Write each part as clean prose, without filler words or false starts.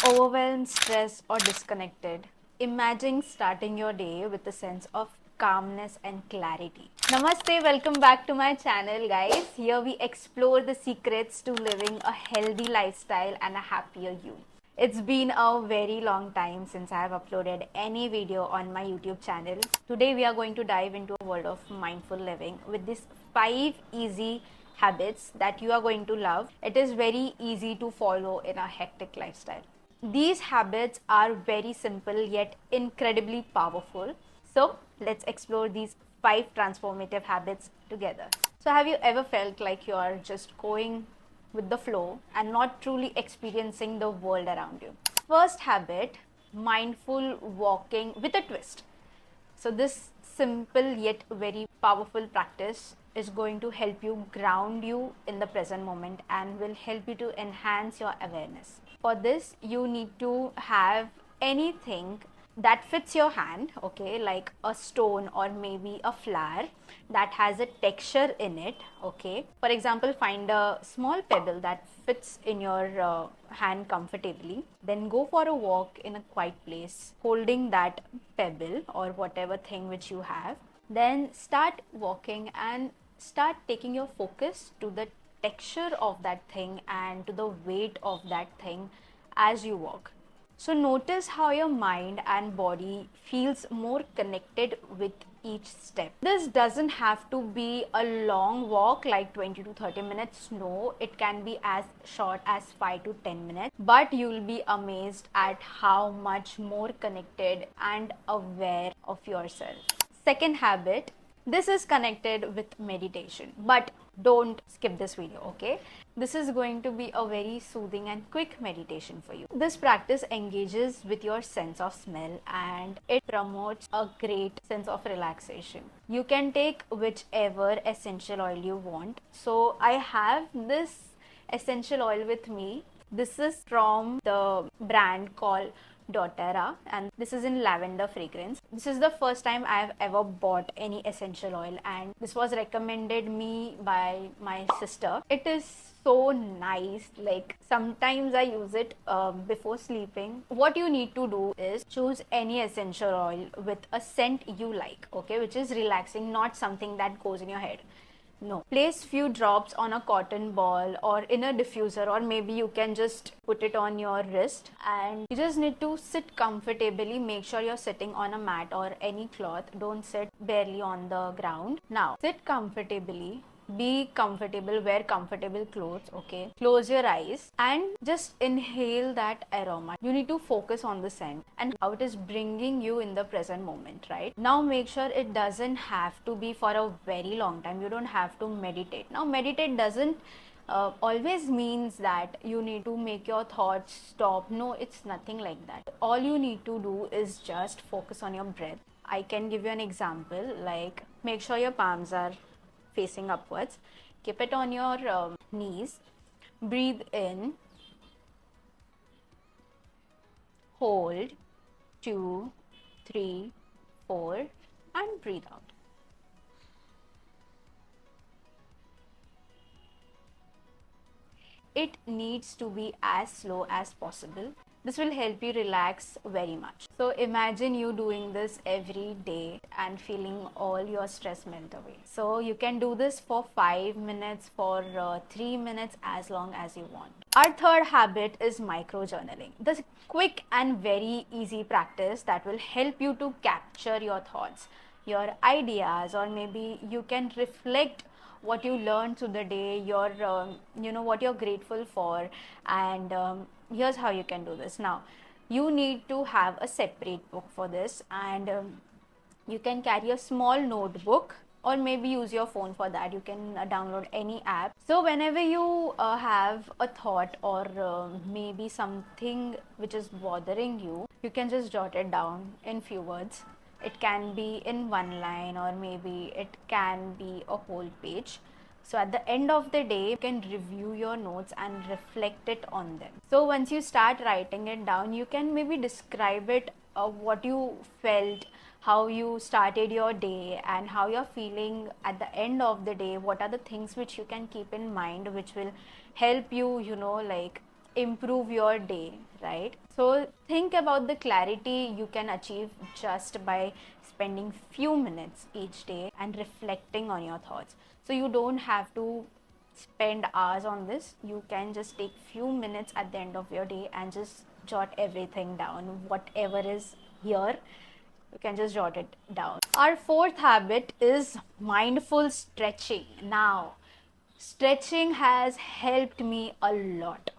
Overwhelmed, stressed, or disconnected? Imagine starting your day with a sense of calmness and clarity. Namaste, welcome back to my channel, guys. Here we explore the secrets to living a healthy lifestyle and a happier you. It's been a very long time since I have uploaded any video on my YouTube channel. Today we are going to dive into a world of mindful living with these 5 easy habits that you are going to love. It is very easy to follow in a hectic lifestyle. These habits are very simple yet incredibly powerful. So let's explore these 5 transformative habits together. So have you ever felt like you are just going with the flow and not truly experiencing the world around you? First habit, mindful walking with a twist. So this simple yet very powerful practice is going to help you ground you in the present moment and will help you to enhance your awareness. For this, you need to have anything that fits your hand, okay, like a stone or maybe a flower that has a texture in it, okay. For example, find a small pebble that fits in your hand comfortably, then go for a walk in a quiet place holding that pebble or whatever thing which you have. Then start walking and start taking your focus to the texture of that thing and to the weight of that thing as you walk. So notice how your mind and body feels more connected with each step. This doesn't have to be a long walk like 20 to 30 minutes. No, it can be as short as 5 to 10 minutes. But you will be amazed at how much more connected and aware of yourself. Second habit, this is connected with meditation, but don't skip this video, okay? This is going to be a very soothing and quick meditation for you. This practice engages with your sense of smell and it promotes a great sense of relaxation. You can take whichever essential oil you want. So I have this essential oil with me. This is from the brand called doTERRA and this is in lavender fragrance. This is the first time I have ever bought any essential oil and this was recommended me by my sister. It is so nice, like sometimes I use it before sleeping. What you need to do is choose any essential oil with a scent you like, okay, which is relaxing, not something that goes in your head. No. Place few drops on a cotton ball or in a diffuser, or maybe you can just put it on your wrist and you just need to sit comfortably. Make sure you're sitting on a mat or any cloth. Don't sit barely on the ground. Now, sit comfortably. Be comfortable, wear comfortable clothes, okay? Close your eyes and just inhale that aroma. You need to focus on the scent and how it is bringing you in the present moment, right? Now make sure it doesn't have to be for a very long time. You don't have to meditate. Now meditate doesn't always means that you need to make your thoughts stop. No, it's nothing like that. All you need to do is just focus on your breath. I can give you an example, like make sure your palms are facing upwards. Keep it on your knees. Breathe in. Hold. 2, 3, 4 and breathe out. It needs to be as slow as possible. This will help you relax very much. So imagine you doing this every day and feeling all your stress melt away. So you can do this for 5 minutes, for 3 minutes, as long as you want. Our third habit is micro journaling. This quick and very easy practice that will help you to capture your thoughts, your ideas, or maybe you can reflect what you learned through the day, your what you're grateful for, and here's how you can do this. Now you need to have a separate book for this, and you can carry a small notebook or maybe use your phone for that. You can download any app. So whenever you have a thought or maybe something which is bothering you, you can just jot it down in few words. It can be in one line or maybe it can be a whole page. So at the end of the day, you can review your notes and reflect it on them. So once you start writing it down, you can maybe describe it, what you felt, how you started your day and how you're feeling at the end of the day. What are the things which you can keep in mind which will help you, like improve your day, right? So think about the clarity you can achieve just by spending few minutes each day and reflecting on your thoughts. So you don't have to spend hours on this. You can just take few minutes at the end of your day and just jot everything down. Whatever is here, you can just jot it down. Our fourth habit is mindful stretching. Now, stretching has helped me a lot.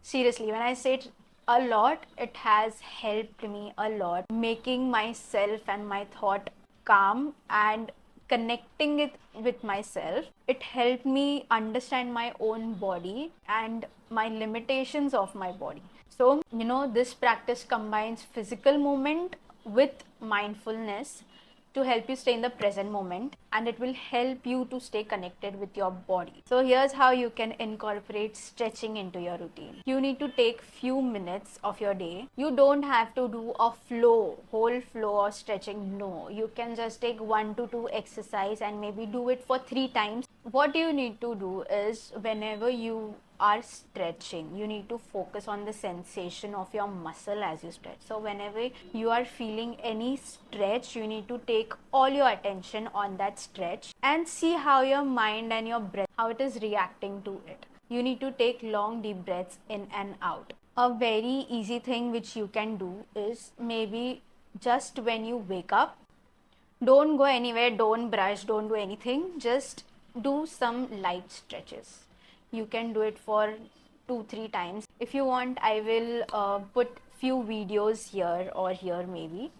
Seriously, when I say it a lot, it has helped me a lot, making myself and my thought calm and connecting it with myself. It helped me understand my own body and my limitations of my body. So, this practice combines physical movement with mindfulness to help you stay in the present moment, and it will help you to stay connected with your body. So here's how you can incorporate stretching into your routine. You need to take few minutes of your day. You don't have to do a whole flow of stretching. No, you can just take 1 to 2 exercise and maybe do it for 3 times. What you need to do is, whenever you are stretching, you need to focus on the sensation of your muscle as you stretch. So whenever you are feeling any stretch, you need to take all your attention on that stretch and see how your mind and your breath, how it is reacting to it. You need to take long deep breaths in and out. A very easy thing which you can do is, maybe just when you wake up, don't go anywhere, don't brush, don't do anything, just do some light stretches. You can do it for 2-3 times. If you want, I will put few videos here or here maybe,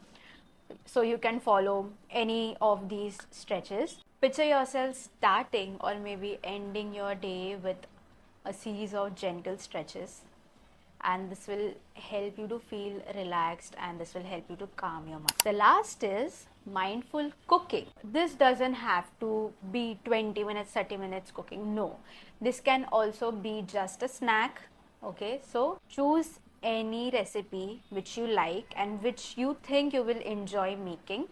so you can follow any of these stretches. Picture yourself starting or maybe ending your day with a series of gentle stretches, and this will help you to feel relaxed and this will help you to calm your mind. The last is mindful cooking. This doesn't have to be 20 minutes, 30 minutes cooking. No, this can also be just a snack. Okay, so choose any recipe which you like and which you think you will enjoy making.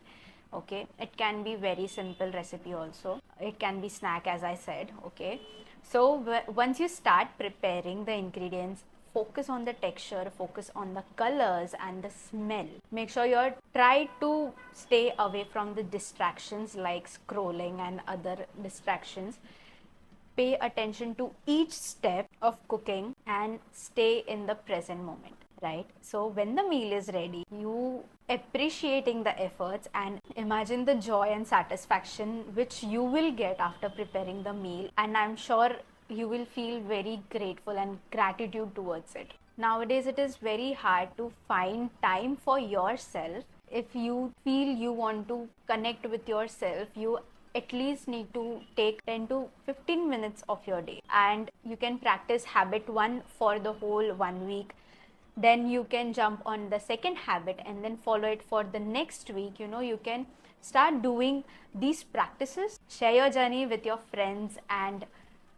Okay, it can be very simple recipe also, it can be snack as I said. Okay, so once you start preparing the ingredients, focus on the texture, focus on the colors and the smell. Make sure you try to stay away from the distractions like scrolling and other distractions. Pay attention to each step of cooking and stay in the present moment, right? So when the meal is ready, you appreciating the efforts and imagine the joy and satisfaction which you will get after preparing the meal, and I'm sure you will feel very grateful and gratitude towards it. Nowadays it is very hard to find time for yourself. If you feel you want to connect with yourself, you at least need to take 10 to 15 minutes of your day, and you can practice habit 1 for the whole 1 week. Then you can jump on the second habit and then follow it for the next week. You can start doing these practices. Share your journey with your friends and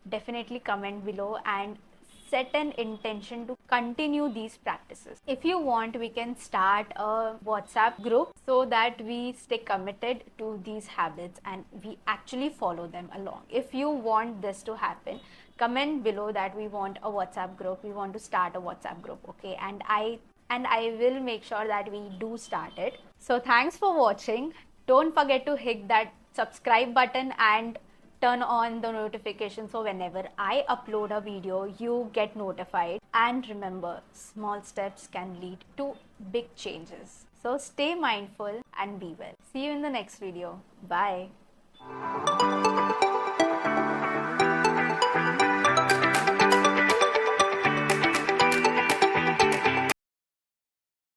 definitely comment below and set an intention to continue these practices. If you want, we can start a WhatsApp group so that we stay committed to these habits and we actually follow them along. If you want this to happen, comment below that we want a WhatsApp group, we want to start a WhatsApp group. Okay, and I will make sure that we do start it. So thanks for watching. Don't forget to hit that subscribe button and turn on the notification so whenever I upload a video, you get notified. And remember, small steps can lead to big changes. So stay mindful and be well. See you in the next video. Bye.